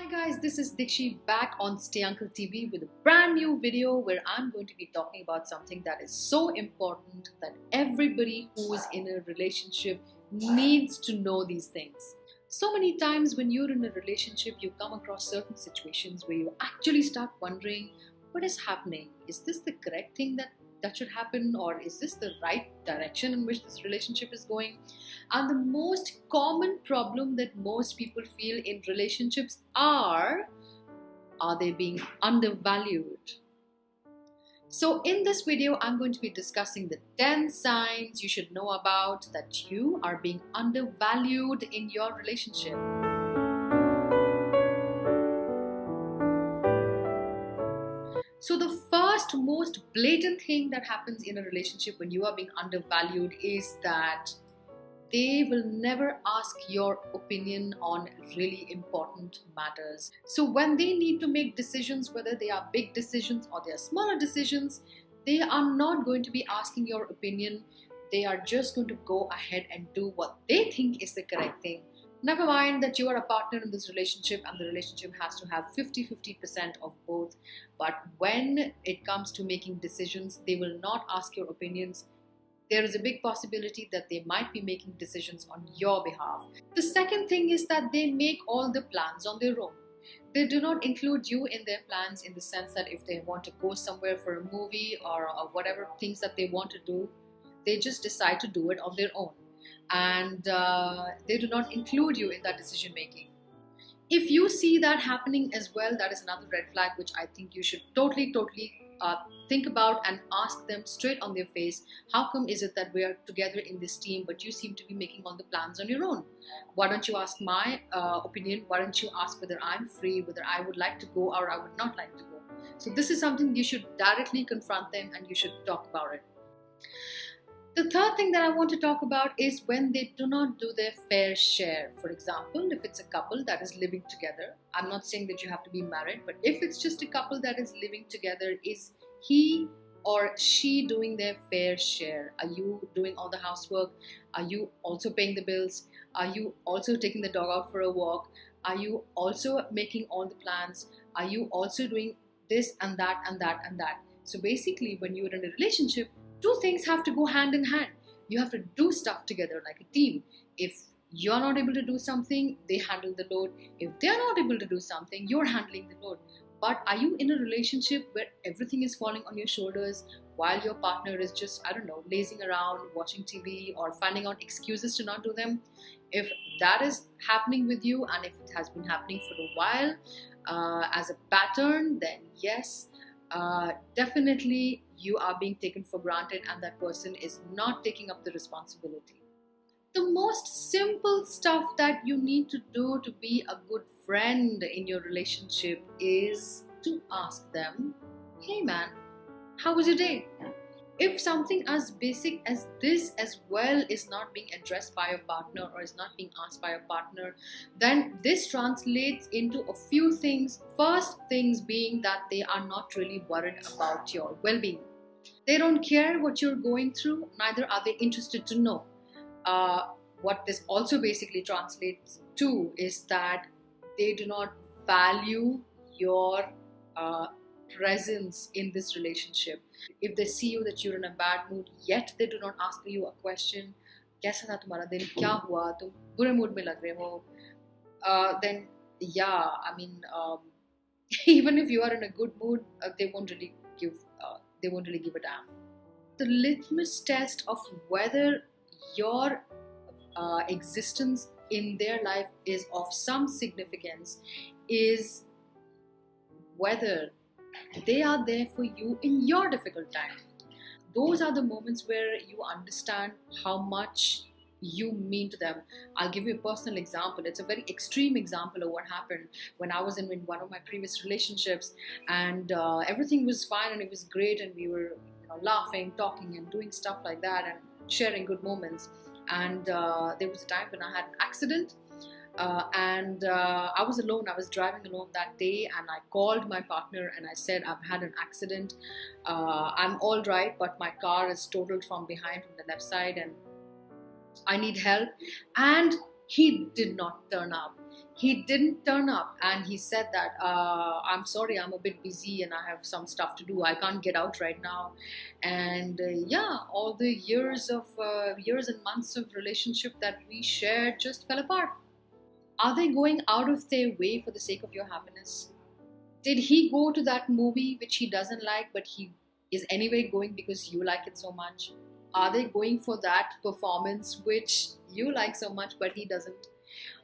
Hi guys, this is Dikshi back on StayUncle TV with a brand new video where I'm going to be talking about something that is so important that everybody who is in a relationship needs to know these things. So many times when you're in a relationship, you come across certain situations where you actually start wondering, what is happening? Is this the correct thing that should happen, or is this the right direction in which this relationship is going? And the most common problem that most people feel in relationships are they being undervalued? So in this video, I'm going to be discussing the 10 signs you should know about that you are being undervalued in your relationship. So the first most blatant thing that happens in a relationship when you are being undervalued is that they will never ask your opinion on really important matters. So when they need to make decisions, whether they are big decisions or they are smaller decisions, they are not going to be asking your opinion. They are just going to go ahead and do what they think is the correct thing. Never mind that you are a partner in this relationship and the relationship has to have 50-50% of both. But when it comes to making decisions, they will not ask your opinions. There is a big possibility that they might be making decisions on your behalf. The second thing is that they make all the plans on their own. They do not include you in their plans, in the sense that if they want to go somewhere for a movie or whatever things that they want to do, they just decide to do it on their own. And they do not include you in that decision making. If you see that happening as well, that is another red flag which I think you should totally think about and ask them straight on their face. How come is it that we are together in this team but you seem to be making all the plans on your own? Why don't you ask my opinion? Why don't you ask whether I'm free, whether I would like to go or I would not like to go? So this is something you should directly confront them and you should talk about it. The third thing that I want to talk about is when they do not do their fair share. For example, if it's a couple that is living together, I'm not saying that you have to be married, but if it's just a couple that is living together, is he or she doing their fair share? Are you doing all the housework? Are you also paying the bills? Are you also taking the dog out for a walk? Are you also making all the plans? Are you also doing this and that and that and that? So basically, when you're in a relationship, two things have to go hand in hand. You have to do stuff together like a team. If you're not able to do something, they handle the load. If they're not able to do something, you're handling the load. But are you in a relationship where everything is falling on your shoulders while your partner is just, lazing around, watching TV or finding out excuses to not do them? If that is happening with you and if it has been happening for a while as a pattern, then yes, definitely you are being taken for granted and that person is not taking up the responsibility. The most simple stuff that you need to do to be a good friend in your relationship is to ask them, hey man, how was your day? If something as basic as this as well is not being addressed by a partner or is not being asked by a partner, then this translates into a few things. First things being that they are not really worried about your well-being. They don't care what you're going through, neither are they interested to know. What this also basically translates to is that they do not value your presence in this relationship. If they see you that you're in a bad mood, yet they do not ask you a question, कैसा था तुम्हारा दिन, क्या हुआ, तुम बुरे mood में लग रहे हो, then yeah, even if you are in a good mood, they won't really give a damn. The litmus test of whether your existence in their life is of some significance is whether they are there for you in your difficult time. Those are the moments where you understand how much you mean to them. I'll give you a personal example. It's a very extreme example of what happened when I was in one of my previous relationships, and everything was fine and it was great and we were laughing, talking and doing stuff like that and sharing good moments. And there was a time when I had an accident and I was alone. I was driving alone that day and I called my partner and I said, I've had an accident. I'm all right, but my car is totaled from behind, from the left side, and I need help. And he did not turn up. he didn't turn up and he said that, I'm sorry, I'm a bit busy and I have some stuff to do, I can't get out right now. And yeah, all the years and months of relationship that we shared just fell apart. Are they going out of their way for the sake of your happiness? Did he go to that movie which he doesn't like, but he is anyway going because you like it so much? Are they going for that performance which you like so much, but he doesn't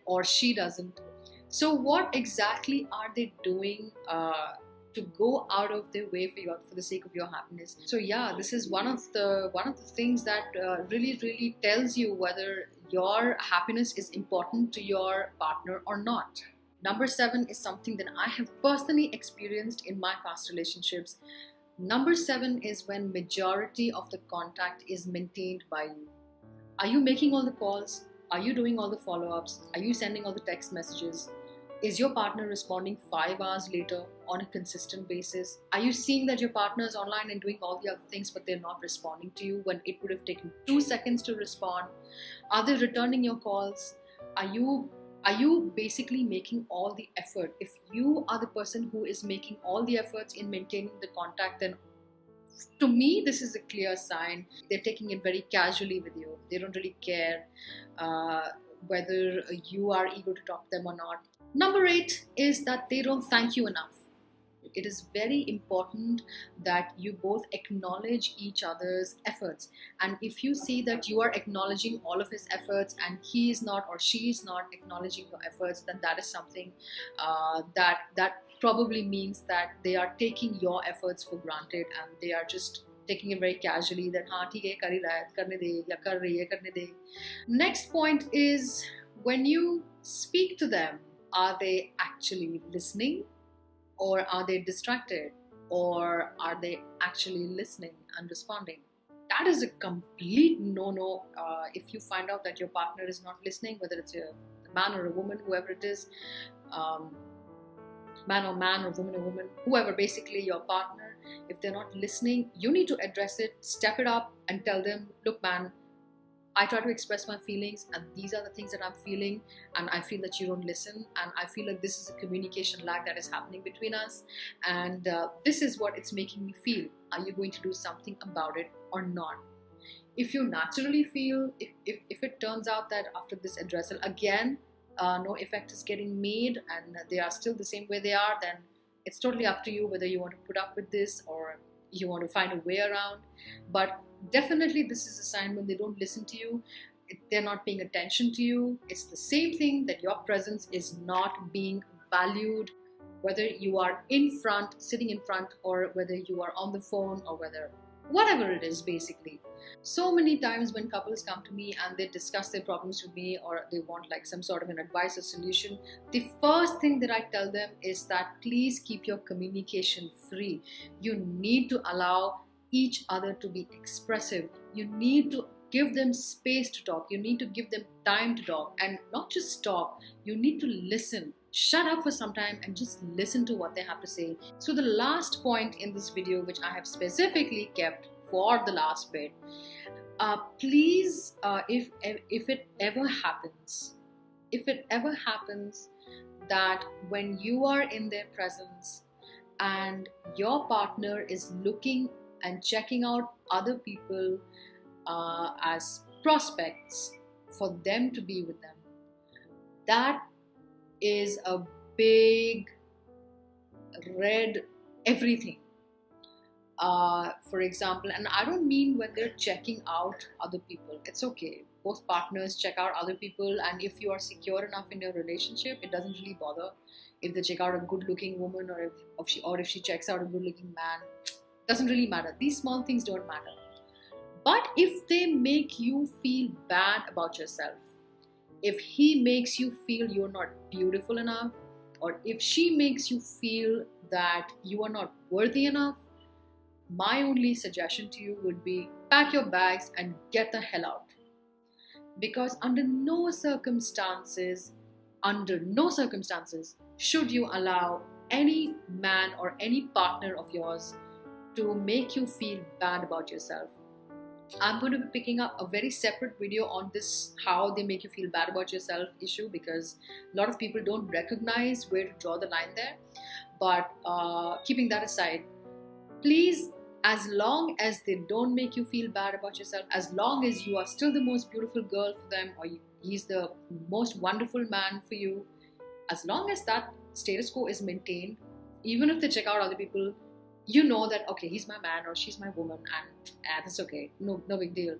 or she doesn't? So, what exactly are they doing to go out of their way for the sake of your happiness? So, yeah, this is one of the things that really tells you whether your happiness is important to your partner or not. Number 7 is something that I have personally experienced in my past relationships. Number 7 is when majority of the contact is maintained by you. Are you making all the calls? Are you doing all the follow-ups? Are you sending all the text messages? Is your partner responding 5 hours later on a consistent basis? Are you seeing that your partner is online and doing all the other things, but they're not responding to you when it would have taken 2 seconds to respond? Are they returning your calls? Are you basically making all the effort? If you are the person who is making all the efforts in maintaining the contact, then to me, this is a clear sign they're taking it very casually with you. They don't really care whether you are eager to talk to them or not. Number 8 is that they don't thank you enough. It is very important that you both acknowledge each other's efforts. And if you see that you are acknowledging all of his efforts and he is not or she is not acknowledging your efforts, then that is something that probably means that they are taking your efforts for granted and they are just taking it very casually that हाँ ठीक है कर ही रहा है करने दे या कर रही है करने दे. Next point is when you speak to them, are they actually listening? Or are they distracted? Or are they actually listening and responding? That is a complete no-no. If you find out that your partner is not listening, whether it's a man or a woman, whoever it is, man or man or woman, whoever, basically your partner, if they're not listening, you need to address it, step it up and tell them, look man, I try to express my feelings and these are the things that I'm feeling and I feel that you don't listen and I feel like this is a communication lag that is happening between us and this is what it's making me feel. Are you going to do something about it or not? If you naturally feel, if it turns out that after this addressal again no effect is getting made and they are still the same way they are, then it's totally up to you whether you want to put up with this or you want to find a way around. But definitely this is a sign when they don't listen to you, they're not paying attention to you. It's the same thing that your presence is not being valued, whether you are in front, sitting in front, or whether you are on the phone or whatever it is basically. So many times when couples come to me and they discuss their problems with me or they want like some sort of an advice or solution, the first thing that I tell them is that please keep your communication free. You need to allow each other to be expressive. You need to give them space to talk. You need to give them time to talk and not just talk. You need to listen. Shut up for some time and just listen to what they have to say. So the last point in this video, which I have specifically kept for the last bit, please, if it ever happens that when you are in their presence and your partner is looking and checking out other people as prospects for them to be with them, that is a big red everything. For example, and I don't mean when they're checking out other people. It's okay. Both partners check out other people, and if you are secure enough in your relationship, it doesn't really bother if they check out a good-looking woman or if she checks out a good-looking man. Doesn't really matter. These small things don't matter. But if they make you feel bad about yourself, if he makes you feel you're not beautiful enough, or if she makes you feel that you are not worthy enough, my only suggestion to you would be pack your bags and get the hell out. Because under no circumstances should you allow any man or any partner of yours to make you feel bad about yourself, I'm going to be picking up a very separate video on this, how they make you feel bad about yourself issue, because a lot of people don't recognize where to draw the line there. But keeping that aside, please, as long as they don't make you feel bad about yourself, as long as you are still the most beautiful girl for them, or he's the most wonderful man for you, as long as that status quo is maintained, even if they check out other people, you know that, okay, he's my man or she's my woman, and that's okay, no big deal.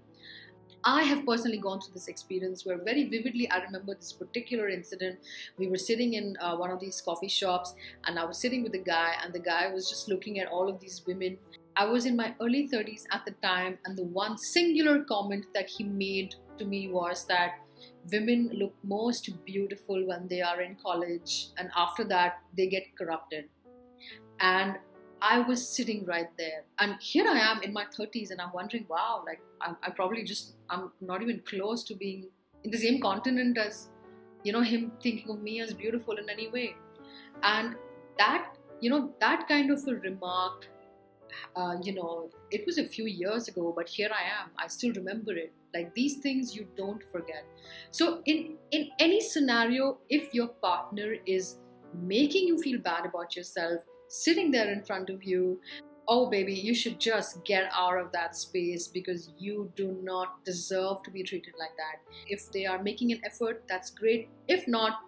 I have personally gone through this experience where very vividly I remember this particular incident. We were sitting in one of these coffee shops, and I was sitting with a guy, and the guy was just looking at all of these women. I was in my early 30s at the time, and the one singular comment that he made to me was that women look most beautiful when they are in college, and after that they get corrupted. And I was sitting right there, and here I am in my 30s, and I'm wondering, wow, like I'm not even close to being in the same continent as, him thinking of me as beautiful in any way. And that kind of a remark, it was a few years ago, but here I am. I still remember it. Like, these things you don't forget. So in any scenario, if your partner is making you feel bad about yourself, sitting there in front of you, oh baby, you should just get out of that space, because you do not deserve to be treated like that. If they are making an effort, that's great. If not,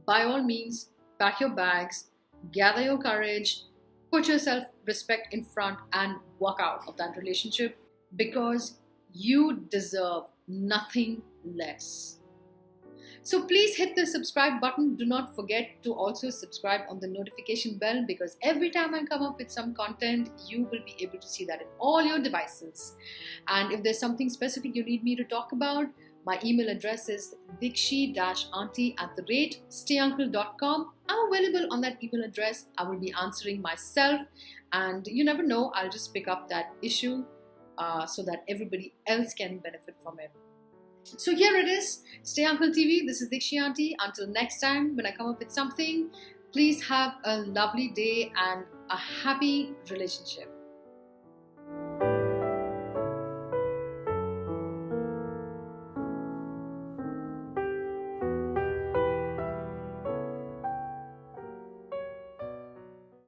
by all means, pack your bags, gather your courage, put your self-respect in front, and walk out of that relationship, because you deserve nothing less. So please hit the subscribe button. Do not forget to also subscribe on the notification bell, because every time I come up with some content, you will be able to see that in all your devices. And if there's something specific you need me to talk about, my email address is dikshi.auntie@stayuncle.com. I'm available on that email address. I will be answering myself, and you never know, I'll just pick up that issue so that everybody else can benefit from it. So here it is, Stay Uncle TV. This is Dikshi Auntie. Until next time, when I come up with something, please have a lovely day and a happy relationship.